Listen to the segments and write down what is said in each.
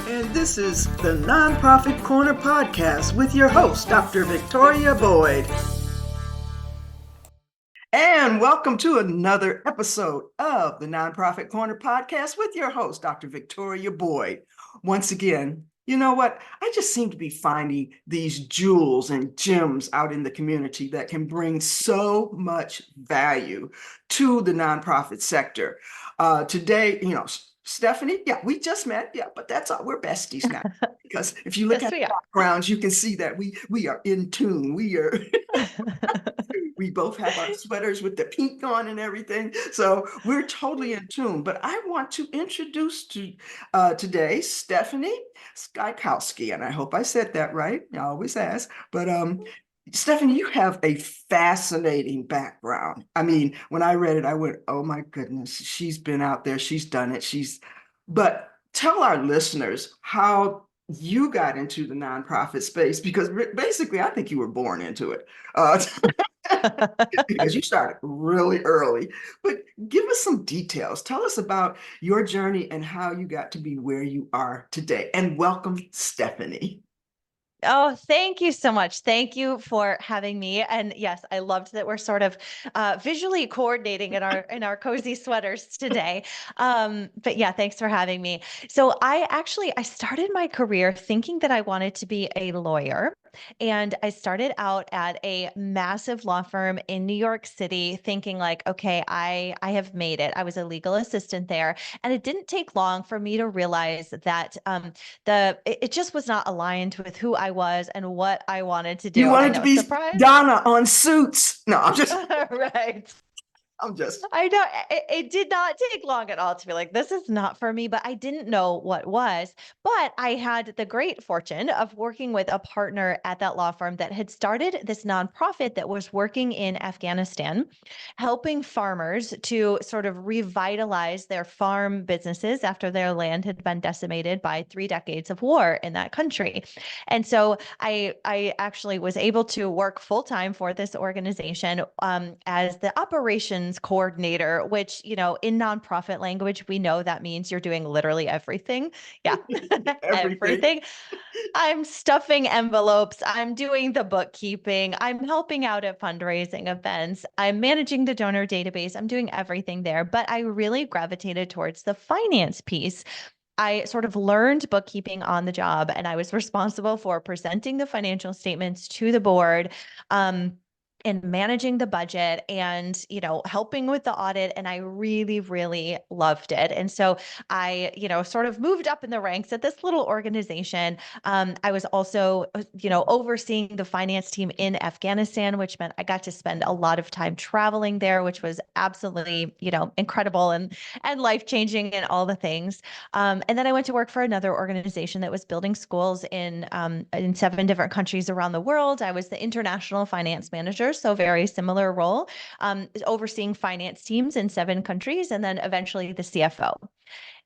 and this is the Nonprofit Corner podcast with your host, Dr. Victoria Boyd. And welcome to another episode of the Nonprofit Corner podcast with your host, Dr. Victoria Boyd. Once again, you know what? I just seem to be finding these jewels and gems out in the community that can bring so much value to the nonprofit sector. Today, Stephanie, yeah, we just met, yeah, but that's all. We're besties now. Because if you look Yes, at we the are. backgrounds, you can see that we are in tune. We both have our sweaters with the pink on and everything. So we're totally in tune. But I want to introduce to today Stephanie Skryzowski, and I hope I said that right. I always ask. But Stephanie, you have a fascinating background. I mean, when I read it, I went, oh my goodness, she's been out there, she's done it. But tell our listeners how you got into the nonprofit space, because basically, I think you were born into it. Because you started really early. But give us some details. Tell us about your journey and how you got to be where you are today. And welcome, Stephanie. Oh, thank you so much. Thank you for having me. And yes, I loved that we're sort of visually coordinating in our cozy sweaters today. But yeah, thanks for having me. So I started my career thinking that I wanted to be a lawyer. And I started out at a massive law firm in New York City, thinking like, okay, I have made it. I was a legal assistant there, and it didn't take long for me to realize that it just was not aligned with who I was and what I wanted to You do. I wanted to know, be surprise. Donna on Suits. No, Right. I'm just. I know it did not take long at all to be like, this is not for me, but I didn't know what was. But I had the great fortune of working with a partner at that law firm that had started this nonprofit that was working in Afghanistan, helping farmers to sort of revitalize their farm businesses after their land had been decimated by 3 decades of war in that country. And so I actually was able to work full time for this organization as the operations coordinator, which, in nonprofit language, we know that means you're doing literally everything. Yeah, Everything. everything. I'm stuffing envelopes. I'm doing the bookkeeping. I'm helping out at fundraising events. I'm managing the donor database. I'm doing everything there. But I really gravitated towards the finance piece. I sort of learned bookkeeping on the job, and I was responsible for presenting the financial statements to the board. And managing the budget and helping with the audit, and I really really loved it. And so I sort of moved up in the ranks at this little organization. I was also overseeing the finance team in Afghanistan, which meant I got to spend a lot of time traveling there, which was absolutely incredible and life changing and all the things. And then I went to work for another organization that was building schools in 7 different countries around the world. I was the international finance manager, so very similar role, overseeing finance teams in 7 countries, and then eventually the CFO.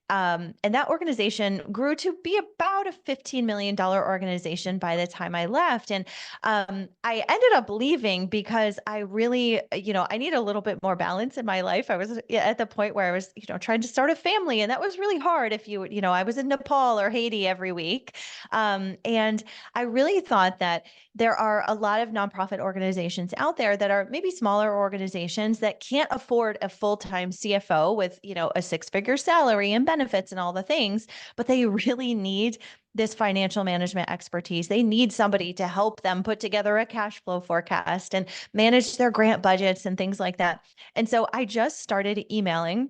And that organization grew to be about a $15 million organization by the time I left. And I ended up leaving because I really, I need a little bit more balance in my life. I was at the point where I was, trying to start a family, and that was really hard if I was in Nepal or Haiti every week. And I really thought that there are a lot of nonprofit organizations out there that are maybe smaller organizations that can't afford a full-time CFO with, a six-figure salary and benefits and all the things, but they really need this financial management expertise. They need somebody to help them put together a cash flow forecast and manage their grant budgets and things like that. And so I just started emailing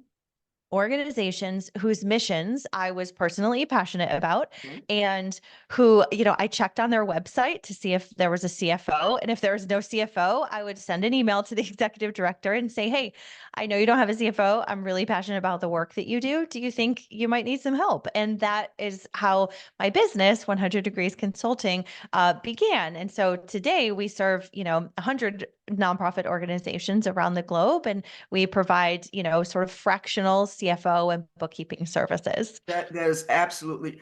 organizations whose missions I was personally passionate about, and who, I checked on their website to see if there was a CFO. And if there was no CFO, I would send an email to the executive director and say, hey, I know you don't have a CFO. I'm really passionate about the work that you do. Do you think you might need some help? And that is how my business, 100 Degrees Consulting, began. And so today we serve, 100 nonprofit organizations around the globe, and we provide, sort of fractional CFO and bookkeeping services. That is absolutely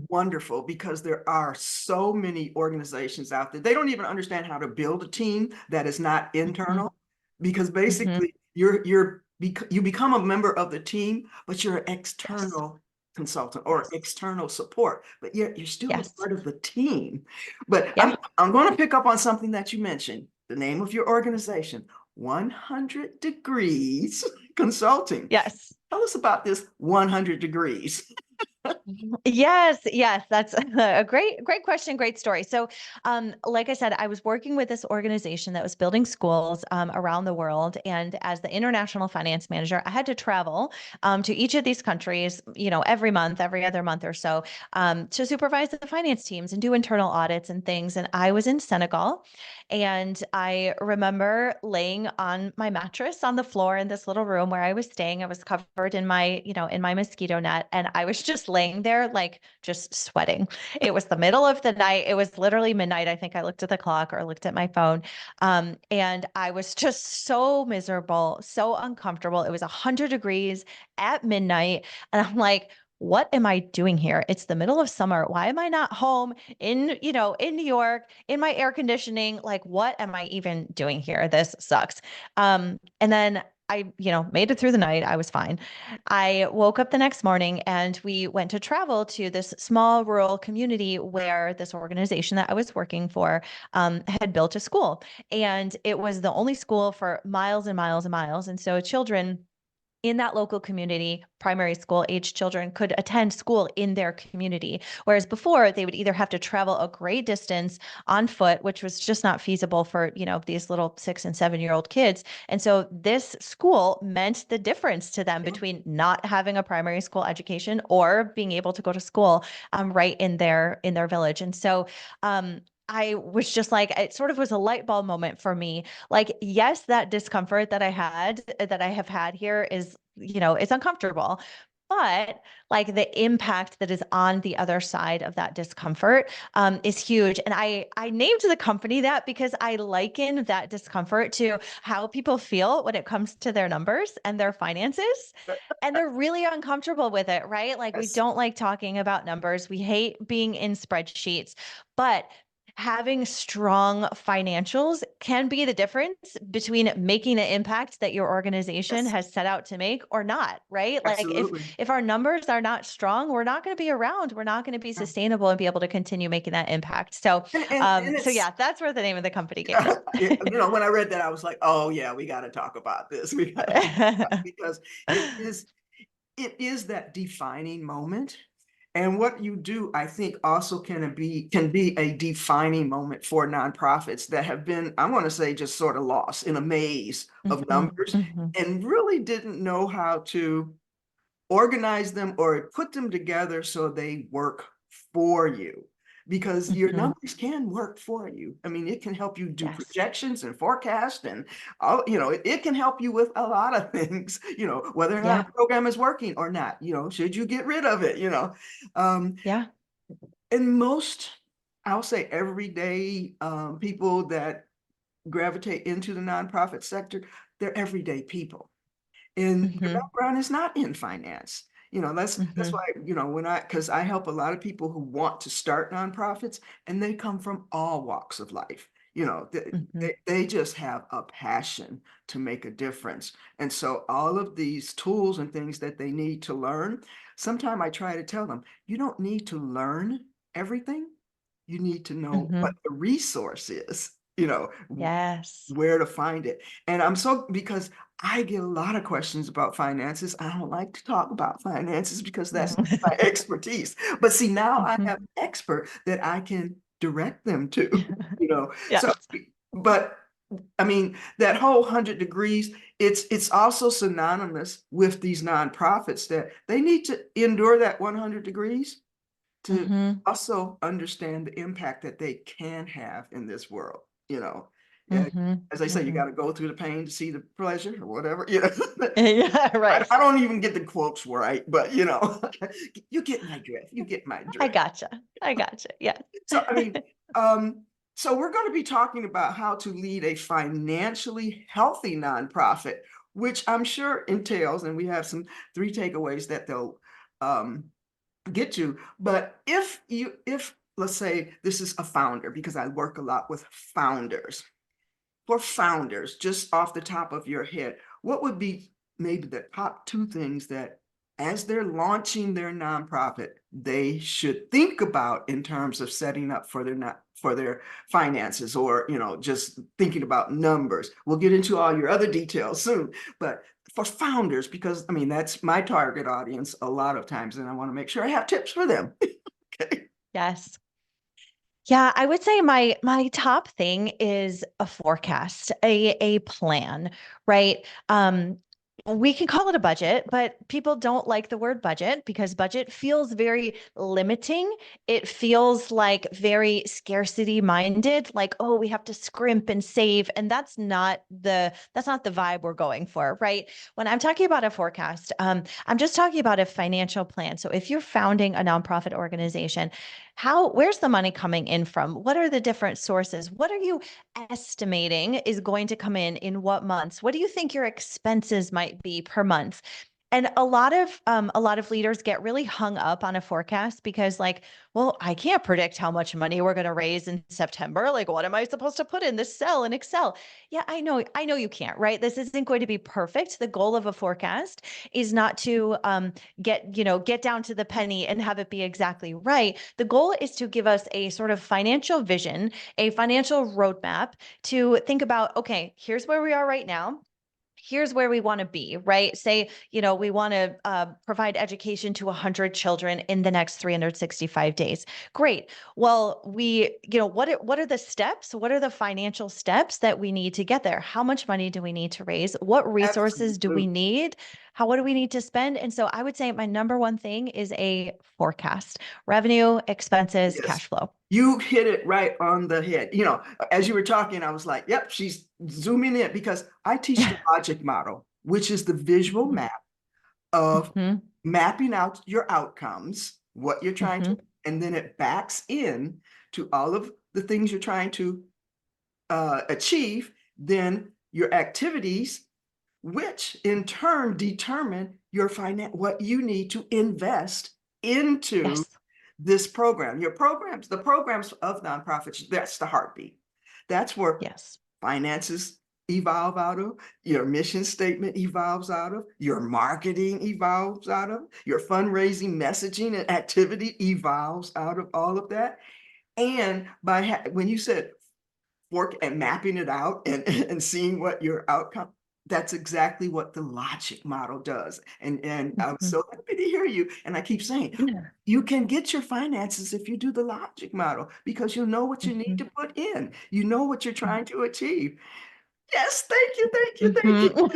wonderful, because there are so many organizations out there. They don't even understand how to build a team that is not Mhm. internal, because Mhm. basically you become a member of the team, but you're Yes. external consultant or Yes. external support, but yet you're still a Yes. part of the team. But Yeah. I'm going to pick up on something that you mentioned, the name of your organization, 100 Degrees Consulting. Yes. Tell us about this 100 degrees. Yes, yes, that's a great question, great story. So, like I said, I was working with this organization that was building schools around the world, and as the international finance manager, I had to travel to each of these countries, every month, every other month or so, to supervise the finance teams and do internal audits and things. And I was in Senegal, and I remember laying on my mattress on the floor in this little room where I was staying. I was covered in my mosquito net, and I was just laying there, like just sweating. It was the middle of the night. It was literally midnight. I think I looked at the clock or looked at my phone. And I was just so miserable, so uncomfortable. It was 100 degrees at midnight. And I'm like, what am I doing here? It's the middle of summer. Why am I not home in New York, in my air conditioning? Like, what am I even doing here? This sucks. And then I made it through the night. I was fine. I woke up the next morning and we went to travel to this small rural community where this organization that I was working for had built a school. And it was the only school for miles and miles and miles. And so children in that local community, primary school age children could attend school in their community. Whereas before, they would either have to travel a great distance on foot, which was just not feasible for, these little 6 and 7 year old kids. And so this school meant the difference to them Yeah, between not having a primary school education or being able to go to school right in their village. And so I was just like, it sort of was a light bulb moment for me. Like, yes, that discomfort that I have had here it's uncomfortable. But like the impact that is on the other side of that discomfort is huge. And I named the company that because I liken that discomfort to how people feel when it comes to their numbers and their finances. And they're really uncomfortable with it, right? Like we yes, don't like talking about numbers. We hate being in spreadsheets, but having strong financials can be the difference between making the impact that your organization yes, has set out to make or not, right? Like if absolutely. if our numbers are not strong, we're not going to be around. We're not going to be Yeah. sustainable and be able to continue making that impact. So And so it's yeah, that's where the name of the company came from. when I read that, I was like, oh yeah, we got to talk about this. We got to because it is it is that defining moment. And what you do, I think, also can be a defining moment for nonprofits that have been, I want to say, just sort of lost in a maze of Mhm, numbers mhm, and really didn't know how to organize them or put them together so they work for you, because your mhm. numbers can work for you. I mean, it can help you do Yes. projections and forecast and all, it can help you with a lot of things, whether or not Yeah. a program is working or not, should you get rid of it. Um, Yeah. and most, I'll say everyday people that gravitate into the nonprofit sector, they're everyday people and their Mhm, background is not in finance. That's mhm, why, because I help a lot of people who want to start nonprofits and they come from all walks of life. mhm, They just have a passion to make a difference. And so all of these tools and things that they need to learn, sometimes I try to tell them, you don't need to learn everything. You need to know what mhm. the resource is, Yes. where to find it. And I'm so because I get a lot of questions about finances. I don't like to talk about finances because that's my expertise. But see, now I Mhm. have an expert that I can direct them to, you know. So, Yes. but I mean, that whole 100 degrees, it's also synonymous with these nonprofits that they need to endure that 100 degrees to Mhm, also understand the impact that they can have in this world. Yeah, mhm, as I say, you got mhm. to go through the pain to see the pleasure or whatever. Yeah, right. I don't even get the quotes right, but you get my drift. You get my I drift. gotcha. I gotcha. Yes. So I mean, so we're going to be talking about how to lead a financially healthy nonprofit, which I'm sure entails, and we have some three takeaways that they'll um, get to. But if let's say this is a founder, because I work a lot with founders. For founders, just off the top of your head, what would be maybe the top two things that as they're launching their nonprofit, they should think about in terms of setting up for their finances, or just thinking about numbers. We'll get into all your other details soon, but for founders, because I mean that's my target audience a lot of times, and I want to make sure I have tips for them. Okay. Yes. Yeah, I would say my top thing is a forecast, a plan, right? We can call it a budget, but people don't like the word budget because budget feels very limiting. It feels like very scarcity minded, like, oh, we have to scrimp and save. And that's not the vibe we're going for, right? When I'm talking about a forecast, I'm just talking about a financial plan. So if you're founding a nonprofit organization, where's the money coming in from? What are the different sources? What are you estimating is going to come in what months? What do you think your expenses might be per month? And a lot of leaders get really hung up on a forecast because, like, well, I can't predict how much money we're going to raise in September. Like, what am I supposed to put in this cell in Excel? Yeah, I know you can't, right? This isn't going to be perfect. The goal of a forecast is not to get down to the penny and have it be exactly right. The goal is to give us a sort of financial vision, a financial roadmap to think about, okay, here's where we are right now. Here's where we want to be, right? Say, we want to provide education to 100 children in the next 365 days. Great. Well, what are the steps? What are the financial steps that we need to get there? How much money do we need to raise? What resources do we Absolutely. need? What do we need to spend? And so I would say my number one thing is a forecast: revenue, expenses, Yes. cash flow. You hit it right on the head. As you were talking, I was like, yep, she's zooming in, because I teach the logic model, which is the visual map of Hmm. mapping out your outcomes, what you're trying to, Hmm. and then it backs in to all of the things you're trying to achieve, then your activities, which in turn determine what you need to invest into Yes. this program. The programs of nonprofits, that's the heartbeat. That's where Yes. finances evolve out of, your mission statement evolves out of, your marketing evolves out of, your fundraising messaging and activity evolves out of all of that. And when you said work and mapping it out and and seeing what your outcome, that's exactly what the logic model does. And I was Mhm. so happy to hear you, and I keep saying Yeah. you can get your finances if you do the logic model, because you know what you need to Mhm. put in, you know what you're trying to achieve. Yes, thank you, thank you, thank Mhm. you.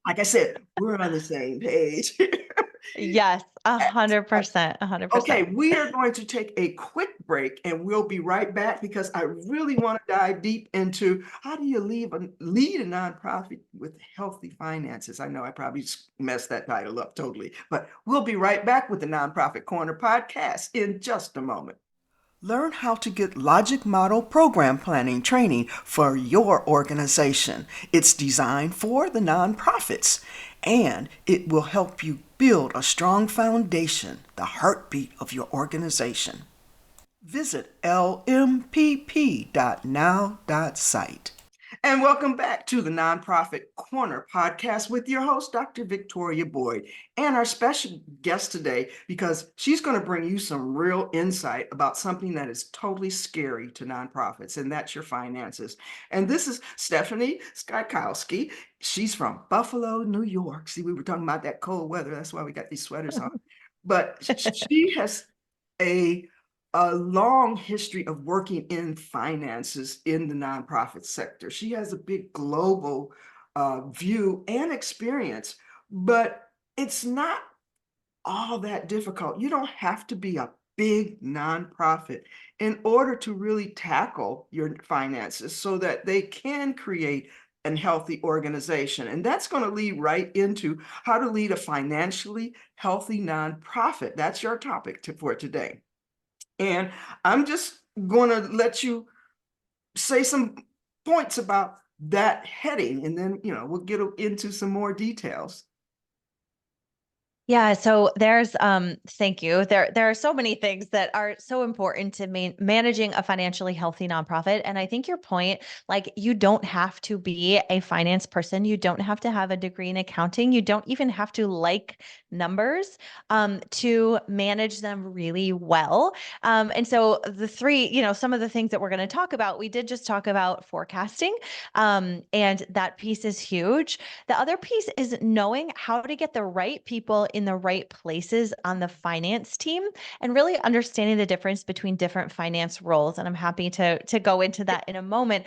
Like I said, we're on the same page. Yes, 100%, Okay, 100%. we are going to take a quick break, and we'll be right back, because I really want to dive deep into how do you lead a nonprofit with healthy finances. I know I probably messed that title up totally, but we'll be right back with the Nonprofit Corner podcast in just a moment. Learn how to get logic model program planning training for your organization. It's designed for the nonprofits, and it will help you build a strong foundation, the heartbeat of your organization. Visit lmpp.now.site. And welcome back to the Nonprofit Corner podcast with your host, Dr. Victoria Boyd, and our special guest today, because she's going to bring you some real insight about something that is totally scary to nonprofits, and that's your finances. And this is Stephanie Skryzowski. She's from Buffalo, New York. See, we were talking about that cold weather. That's why we got these sweaters on. But she has a a long history of working in finances in the nonprofit sector. She has a big global view and experience, but it's not all that difficult. You don't have to be a big nonprofit in order to really tackle your finances so that they can create a healthy organization. And that's going to lead right into how to lead a financially healthy nonprofit. That's your topic for today. And I'm just going to let you say some points about that heading, and then, we'll get into some more details. Yeah, so there's thank you. There are so many things that are so important to managing a financially healthy nonprofit. And I think your point, like you don't have to be a finance person, you don't have to have a degree in accounting, you don't even have to like numbers to manage them really well. And so the three, some of the things that we're going to talk about, we did just talk about forecasting, and that piece is huge. The other piece is knowing how to get the right people in the right places on the finance team and really understanding the difference between different finance roles. And I'm happy to go into that in a moment,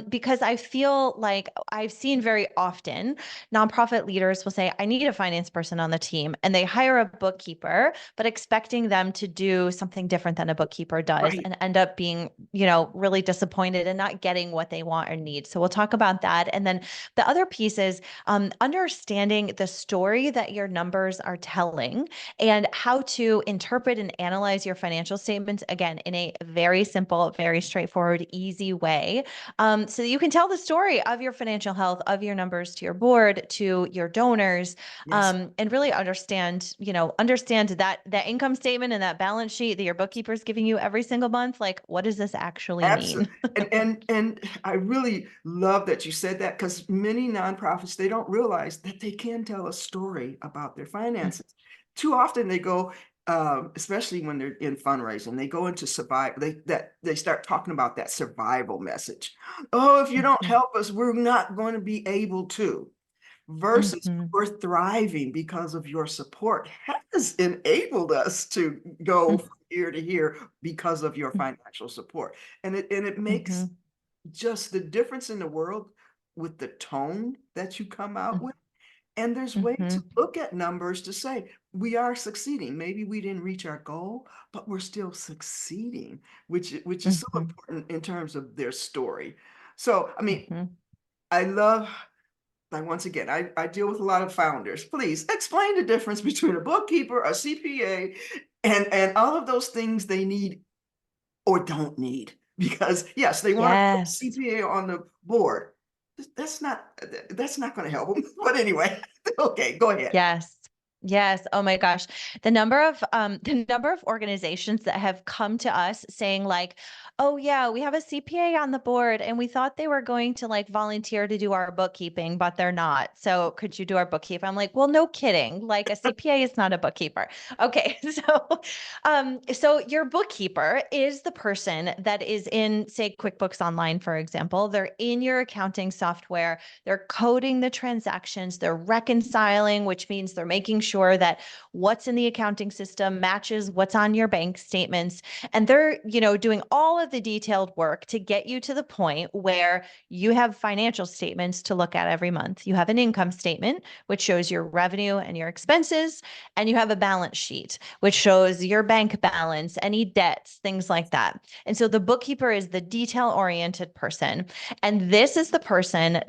because I feel like I've seen very often nonprofit leaders will say, I need a finance person on the team, and they hire a bookkeeper, but expecting them to do something different than a bookkeeper does Right. and end up being, really disappointed and not getting what they want or need. So we'll talk about that. And then the other piece is understanding the story that your numbers are telling and how to interpret and analyze your financial statements, again, in a very simple, very straightforward, easy way, so that you can tell the story of your financial health, of your numbers to your board, to your donors, Yes. and really understand that income statement and that balance sheet that your bookkeeper is giving you every single month. Like, what does this actually mean? Absolutely. And I really love that you said that, because many nonprofits, they don't realize that they can tell a story about their finances. Too often they go, especially when they're in fundraising, they go into survival. They start talking about that survival message. Oh, if you don't Mhm, help us, we're not going to be able to. Versus mhm, we're thriving because of your support has enabled us to go mhm, from here to here because of your financial support. And it makes mhm, just the difference in the world with the tone that you come out with. And there's ways to mhm, look at numbers to say we are succeeding. Maybe we didn't reach our goal, but we're still succeeding, which is so mhm, important in terms of their story. So, I mean, mhm. I love, like, once again, I deal with a lot of founders. Please explain the difference between a bookkeeper, a CPA, and all of those things they need or don't need. Because yes, they want to put a Yes. CPA on the board. That's not going to help them. But anyway, okay, go ahead. Yes. Yes. Oh my gosh. The number of organizations that have come to us saying like, "Oh yeah, we have a CPA on the board and we thought they were going to like volunteer to do our bookkeeping, but they're not. So could you do our bookkeeping?" I'm like, "Well, no kidding. Like a CPA is not a bookkeeper." Okay. So your bookkeeper is the person that is in, say, QuickBooks Online, for example. They're in your accounting software, they're coding the transactions, they're reconciling, which means they're making sure that what's in the accounting system matches what's on your bank statements. And they're, doing all of the detailed work to get you to the point where you have financial statements to look at every month. You have an income statement, which shows your revenue and your expenses, and you have a balance sheet, which shows your bank balance, any debts, things like that. And so the bookkeeper is the detail oriented person. And this is the person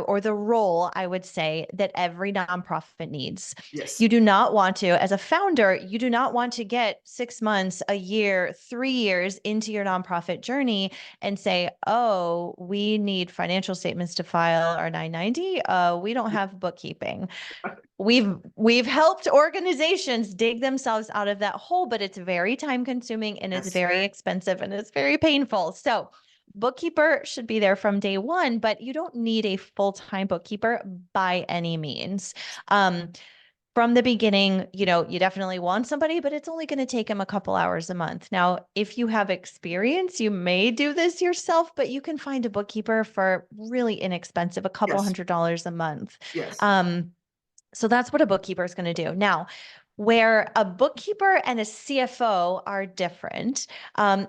or the role I would say that every nonprofit needs. Yes. You do not want to, as a founder, you do not want to get 6 months, a year, 3 years into your nonprofit journey and say, oh, we need financial statements to file our 990. We don't have bookkeeping. We've helped organizations dig themselves out of that hole, but it's very time consuming and it's Yes. very expensive and it's very painful. So bookkeeper should be there from day one, but you don't need a full-time bookkeeper by any means. Um, from the beginning, you definitely want somebody, but it's only going to take them a couple hours a month. Now, if you have experience, you may do this yourself, but you can find a bookkeeper for really inexpensive, a couple Yes. $100s a month. Yes. Um, so that's what a bookkeeper is going to do. Now, where a bookkeeper and a CFO are different,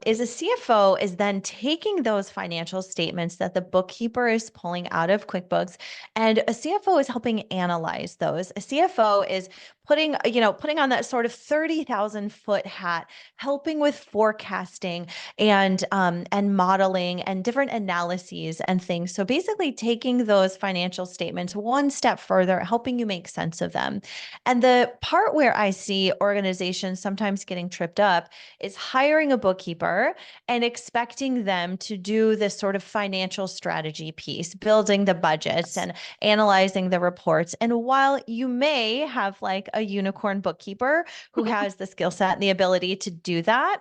is a CFO is then taking those financial statements that the bookkeeper is pulling out of QuickBooks, and a CFO is helping analyze those. A CFO is putting on that sort of 30,000-foot hat, helping with forecasting and modeling and different analyses and things. So basically taking those financial statements one step further, helping you make sense of them. And the part where I see organizations sometimes getting tripped up is hiring a bookkeeper and expecting them to do this sort of financial strategy piece, building the budgets Yes. and analyzing the reports. And while you may have like a unicorn bookkeeper who has the skill set and the ability to do that.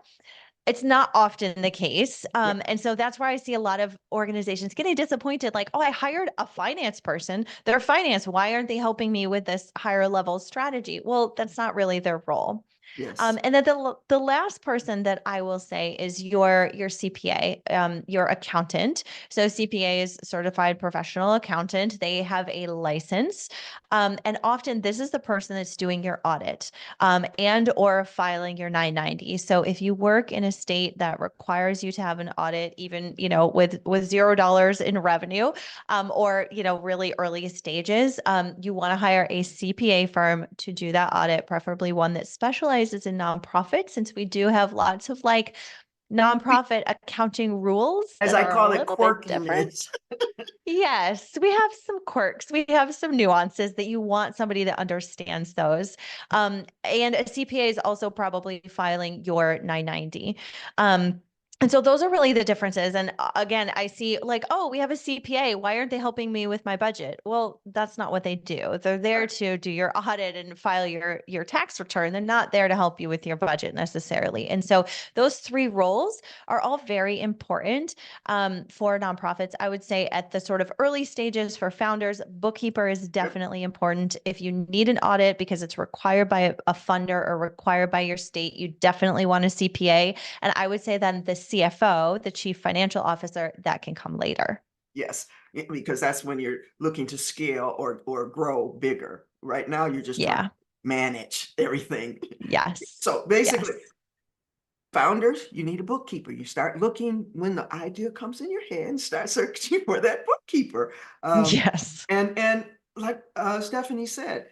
It's not often the case. Yeah. And so that's why I see a lot of organizations getting disappointed, like, oh, I hired a finance person. They're finance. Why aren't they helping me with this higher level strategy? Well, that's not really their role. Yes. And then the last person that I will say is your CPA, your accountant. So CPA is certified professional accountant. They have a license, and often this is the person that's doing your audit, and or filing your 990. So if you work in a state that requires you to have an audit, even with $0 in revenue, or really early stages, you want to hire a CPA firm to do that audit, preferably one that specializes in nonprofits, since we do have lots of like nonprofit accounting rules As that I are a call it, little bit different. quirkiness. Yes, we have some quirks. We have some nuances that you want somebody that understands those. And a CPA is also probably filing your 990. And so those are really the differences. And again, I see like, oh, we have a CPA. Why aren't they helping me with my budget? Well, that's not what they do. They're there Right. to do your audit and file your tax return. They're not there to help you with your budget necessarily. And so those three roles are all very important, for nonprofits. I would say at the sort of early stages for founders, bookkeeper is Yep. definitely important. If you need an audit because it's required by a funder or required by your state, you definitely want a CPA. And I would say then the CFO, the chief financial officer, that can come later. Yes. Because that's when you're looking to scale or grow bigger. Right now, you're just trying to Yeah. manage everything. Yes. So basically, Yes. founders, you need a bookkeeper. You start looking when the idea comes in your head and start searching for that bookkeeper. Um, Yes. and like Stephanie said,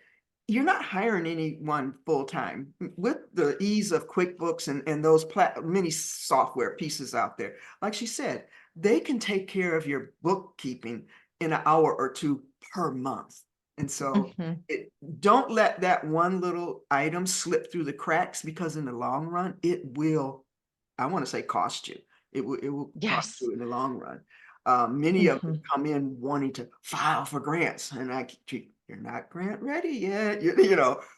you're not hiring anyone full time with the ease of QuickBooks and those many software pieces out there. Like she said, they can take care of your bookkeeping in an hour or two per month. And so Hmm. don't let that one little item slip through the cracks, because in the long run, it will, I want to say, cost you. It will cost Yes. you in the long run. Many of them Hmm. come in wanting to file for grants, and you're not grant ready yet,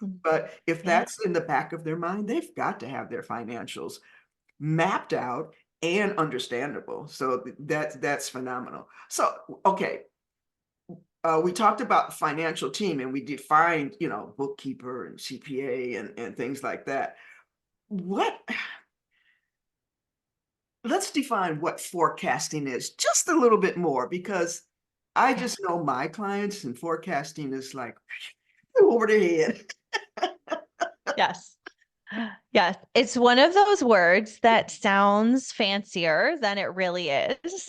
but if Yeah. that's in the back of their mind, they've got to have their financials mapped out and understandable. So that's phenomenal. So, okay, we talked about the financial team and we defined, bookkeeper and CPA and things like that. What, let's define what forecasting is just a little bit more, because I Yeah. just know my clients and forecasting is like over their head. Yes. Yes, it's one of those words that sounds fancier than it really is.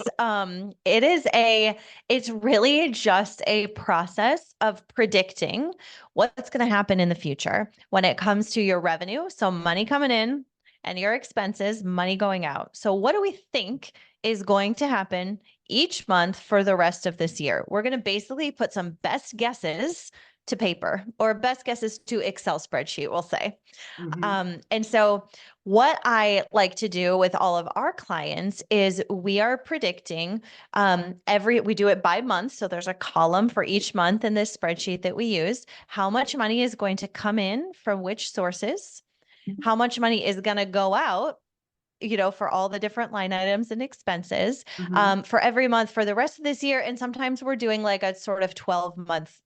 It's really just a process of predicting what's going to happen in the future when it comes to your revenue. So money coming in and your expenses, money going out. So what do we think is going to happen each month for the rest of this year? We're going to basically put some best guesses to paper, or best guesses to Excel spreadsheet, we'll say. Mhm. And so what I like to do with all of our clients is we are predicting, we do it by month. So there's a column for each month in this spreadsheet that we use, how much money is going to come in from which sources, how much money is going to go out, for all the different line items and expenses, Mhm. for every month for the rest of this year. And sometimes we're doing like a sort of 12-month,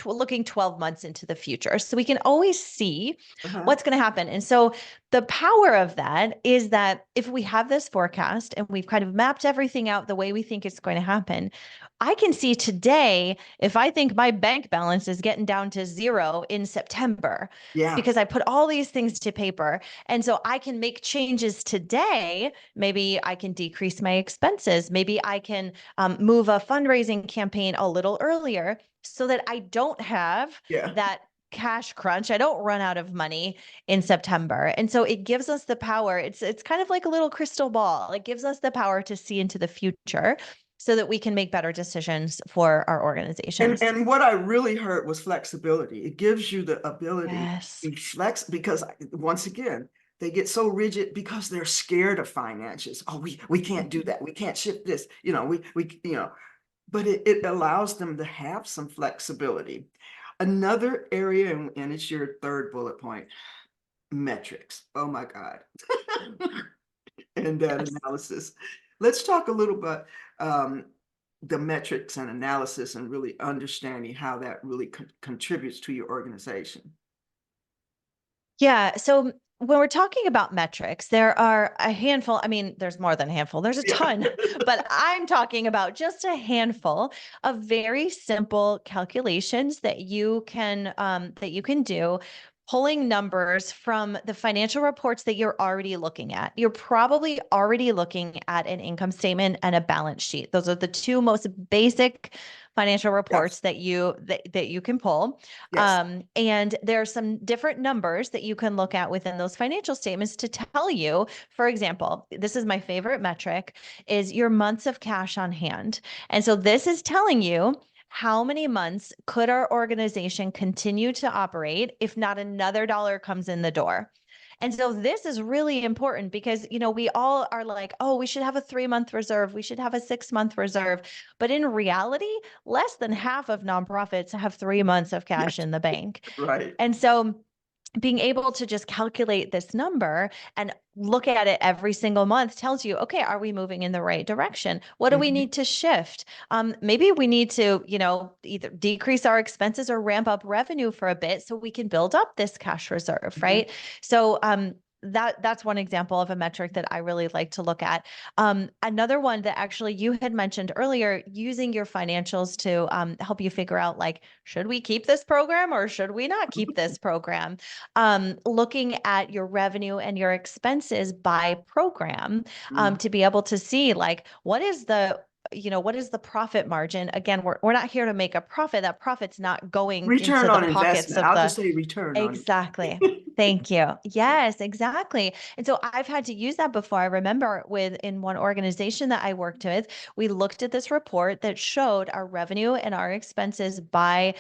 looking 12 months into the future. So we can always see Uh-huh. what's going to happen. And so the power of that is that if we have this forecast and we've kind of mapped everything out the way we think it's going to happen, I can see today if I think my bank balance is getting down to zero in September, Yeah. because I put all these things to paper. And so I can make changes today. Maybe I can decrease my expenses. Maybe I can move a fundraising campaign a little earlier so that I don't have Yeah. that cash crunch. I don't run out of money in September. And so it gives us the power. It's kind of like a little crystal ball. It gives us the power to see into the future so that we can make better decisions for our organizations. And what I really heard was flexibility. It gives you the ability Yes. to flex, because once again, they get so rigid because they're scared of finances. Oh, we can't do Mhm. that. We can't ship this. But it allows them to have some flexibility. Another area, and it's your third bullet point, metrics. Oh my God. And that Yes. analysis. Let's talk a little bit um, the metrics and analysis and really understanding how that really contributes to your organization. Yeah. So when we're talking about metrics, there are a handful. I mean, there's more than a handful, there's a Yeah. ton, but I'm talking about just a handful of very simple calculations that you can do. Pulling numbers from the financial reports that you're already looking at. You're probably already looking at an income statement and a balance sheet. Those are the two most basic financial reports Yes. that you can pull. Yes. And there are some different numbers that you can look at within those financial statements to tell you, for example, this is my favorite metric, is your months of cash on hand. And so this is telling you how many months could our organization continue to operate if not another dollar comes in the door. And so this is really important because, we all are like, oh, we should have a 3-month reserve. We should have a 6-month reserve. But in reality, less than half of nonprofits have 3 months of cash Yes. in the bank. Right. And so being able to just calculate this number and look at it every single month tells you, okay, are we moving in the right direction? What do we Mhm. need to shift? Maybe we need to, either decrease our expenses or ramp up revenue for a bit so we can build up this cash reserve, Mhm. right? So that's one example of a metric that I really like to look at. Another one that actually you had mentioned earlier, using your financials to help you figure out, like, should we keep this program or should we not keep this program? Looking at your revenue and your expenses by program, Mhm. to be able to see, like, what is the profit margin? Again, we're not here to make a profit. That profit's not going Return into the on pockets investment. of I'll the. just say return on. Exactly. Thank you. Yes, exactly. And so I've had to use that before. I remember in one organization that I worked with, we looked at this report that showed our revenue and our expenses by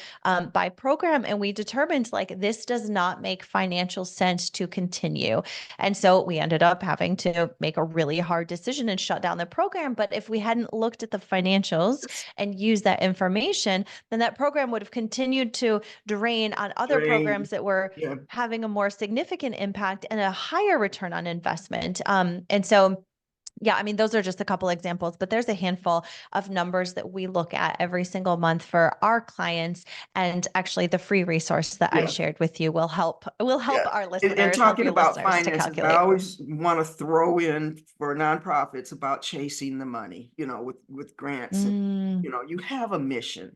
program, and we determined, like, this does not make financial sense to continue. And so we ended up having to make a really hard decision and shut down the program. But if we hadn't looked at the financials Yes. and used that information, then that program would have continued to drain on other Drain. programs that were Yeah. having a more significant impact and a higher return on investment. And so, yeah, I mean, those are just a couple examples, but there's a handful of numbers that we look at every single month for our clients. And actually, the free resource that I Yeah. shared with you will help Yeah. our And listeners, help talking your about listeners to finances, I calculate. always want to throw in for nonprofits about chasing the money, with grants and, Mm, you have a mission.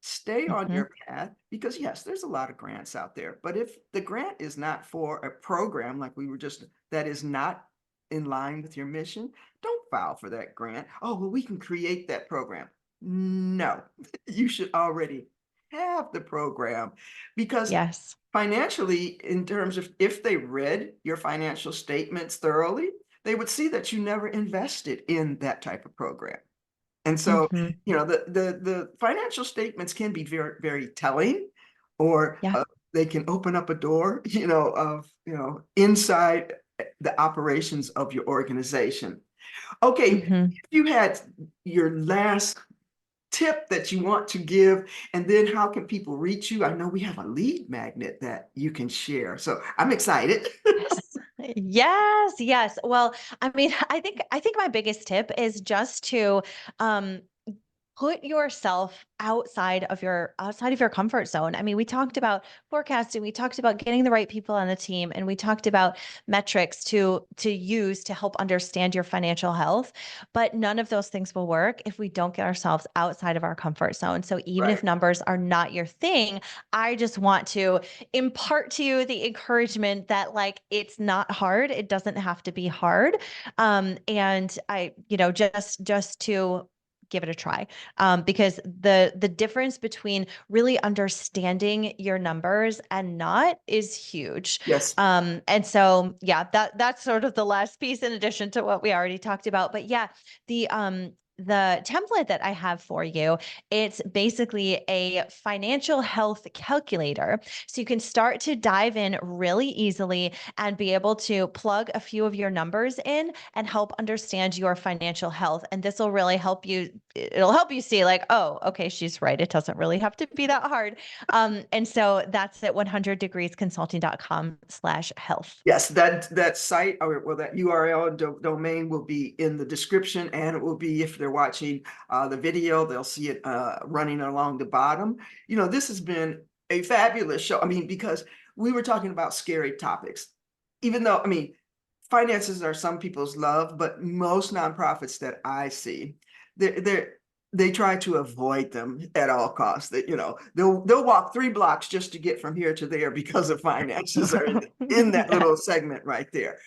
Stay on mhm. your path because yes, there's a lot of grants out there. But if the grant is not for a program like we were just that is not in line with your mission, don't file for that grant. Oh, well, we can create that program. No, you should already have the program because Yes. financially, in terms of if they read your financial statements thoroughly, they would see that you never invested in that type of program. And so, Hmm. the financial statements can be very, very telling, or Yeah. they can open up a door, of, inside the operations of your organization. Okay, if Hmm. you had your last tip that you want to give, and then how can people reach you? I know we have a lead magnet that you can share, so I'm excited. Yes. Yes, yes. Well, I mean, I think my biggest tip is just to um put yourself outside of your comfort zone. I mean, we talked about forecasting, we talked about getting the right people on the team, and we talked about metrics to use to help understand your financial health. But none of those things will work if we don't get ourselves outside of our comfort zone. So even if Right. numbers are not your thing, I just want to impart to you the encouragement that, like, it's not hard. It doesn't have to be hard. And just to give it a try, because the difference between really understanding your numbers and not is huge. Yes. And so, yeah, that's sort of the last piece in addition to what we already talked about. But yeah, the template that I have for you, it's basically a financial health calculator. So you can start to dive in really easily and be able to plug a few of your numbers in and help understand your financial health. And this will really help you it'll help you see like, oh, okay, she's right. It doesn't really have to be that hard. And so that's at 100degreesconsulting.com/health. Yes, that site, or well, that URL and domain will be in the description, and it will be, if they're watching the video, they'll see it running along the bottom. You know, this has been a fabulous show. I mean, because we were talking about scary topics, even though, I mean, finances are some people's love, but most nonprofits that I see, they try to avoid them at all costs. That, you know, they'll walk 3 blocks just to get from here to there because of finances are in that Yeah. little segment right there.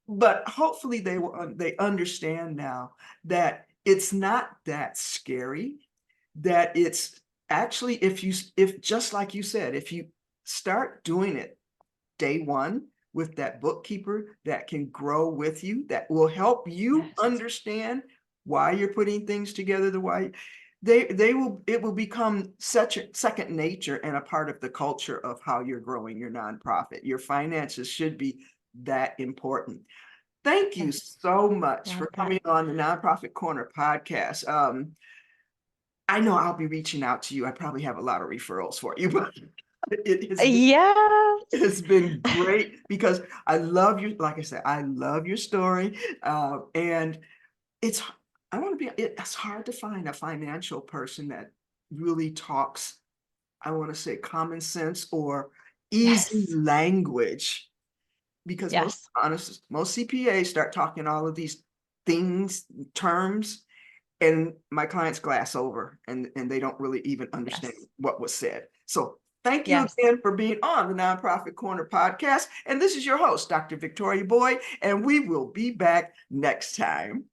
But hopefully they understand now that it's not that scary, that it's actually, if just like you said, if you start doing it day one with that bookkeeper that can grow with you, that will help you Yes. understand why you're putting things together, the why it will become such a second nature and a part of the culture of how you're growing your nonprofit. Your finances should be that important. Thank you Yes. so much Love for that. coming on the Nonprofit Corner podcast. I know I'll be reaching out to you. I probably have a lot of referrals for you, but it has been Yes. it's been great because I love you. Like I said, I love your story. And it's, I want to be, it's hard to find a financial person that really talks, I want to say, common sense or easy Yes. language. Because most Yes. honest, most CPAs start talking all of these things, terms, and my clients glass over and they don't really even understand Yes. what was said. So thank you Yes. again for being on the Nonprofit Corner podcast. And this is your host, Dr. Victoria Boyd, and we will be back next time.